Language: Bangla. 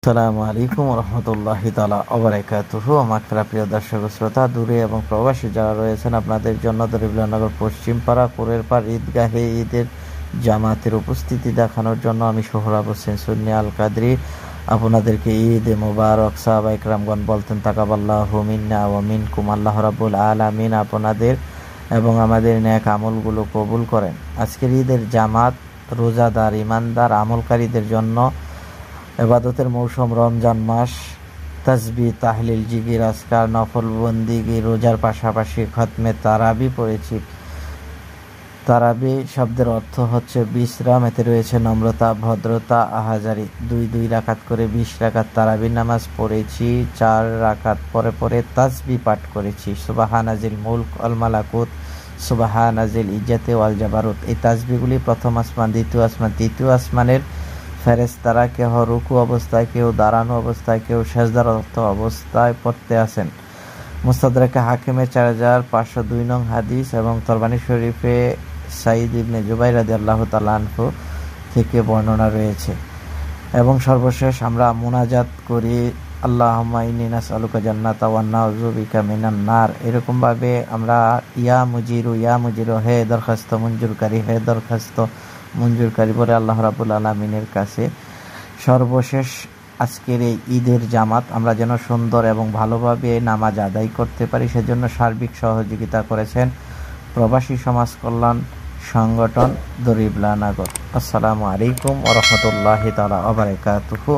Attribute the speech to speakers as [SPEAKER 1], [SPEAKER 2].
[SPEAKER 1] আসসালামু আলাইকুম রহমতুল্লাহি তাআলা ওয়া বারাকাতুহু। আমার প্রিয় দর্শক শ্রোতা, দূরে এবং প্রবাসী যারা রয়েছেন, আপনাদের জন্য দরিবলানগর পশ্চিমপাড়া কুরের পাড় ঈদগাহে ঈদের জামাতের উপস্থিতি দেখানোর জন্য আমি সোহরাব হোসেন সুন্নি আল কাদরি আপনাদেরকে ঈদ মোবারক। সাহাবায়ে কেরামগণ বলতেন তাকাব্বালাহু মিন্না ওয়া মিনকুম, আল্লাহ রাব্বুল আলামিন আপনাদের এবং আমাদের নেক আমলগুলো কবুল করেন। আজকের ঈদের জামাত রোজাদার ইমানদার আমলকারীদের জন্য ইবাদতের মৌসুম রমজান মাস। তাসবিহ, তাহলিল, জিকির, আজকার, নফল বন্দিগি, রোজার পাশাপাশি খতমে তারাবি পড়েছি। তারাবি শব্দের অর্থ হচ্ছে বিশ্রাম। এতে রয়েছে নম্রতা, ভদ্রতা, আহাজারি। দুই রাকাত করে 20 রাকাত তারাবির নামাজ পড়েছি। 4 রাকাত পরে পরে তাসবিহ পাঠ করেছি। সুবহানাজিল মুলক ওয়াল মালাকুত, সুবহানাজিল ইজ্জাতি ওয়াল জাবারুত। এই তাসবিহগুলি প্রথম আসমান, দ্বিতীয় আসমান, তৃতীয় আসমানের ফেরেশতারা কেহ রুকু অবস্থায়, কেউ দাঁড়ানো অবস্থায়, কেউ সেজদারত অবস্থায় পড়তে আসেন। মুস্তাদরাকে হাকিমে 4502 নং হাদিস এবং তরবানী শরীফে সাঈদ ইবনে জুবাইর রাদিয়াল্লাহু তাআলা আনহু থেকে বর্ণনা রয়েছে। এবং সর্বশেষ আমরা মুনাজাত করি, আল্লাহুম্মা ইন্নী নাসআলুকা জান্নাতা ওয়া নাউযু বিকা মিনান নার। এরকম ভাবে আমরা ইয়া মুজিরু, হে দরখাস্ত মঞ্জুরকারী, হে দরখাস্ত মঞ্জুরকারী বলে আল্লাহ রাব্বুল আলামিনের কাছে। সর্বশেষ আজকের এই ঈদের জামাত আমরা যেন সুন্দর এবং ভালোভাবে নামাজ আদায় করতে পারি, সেজন্য সার্বিক সহযোগিতা করেছেন প্রবাসী সমাজ কল্যাণ সংগঠন দরিবলানগর। আসসালামু আলাইকুম ওয়া রাহমাতুল্লাহি তাআলা ওয়া বারাকাতুহু।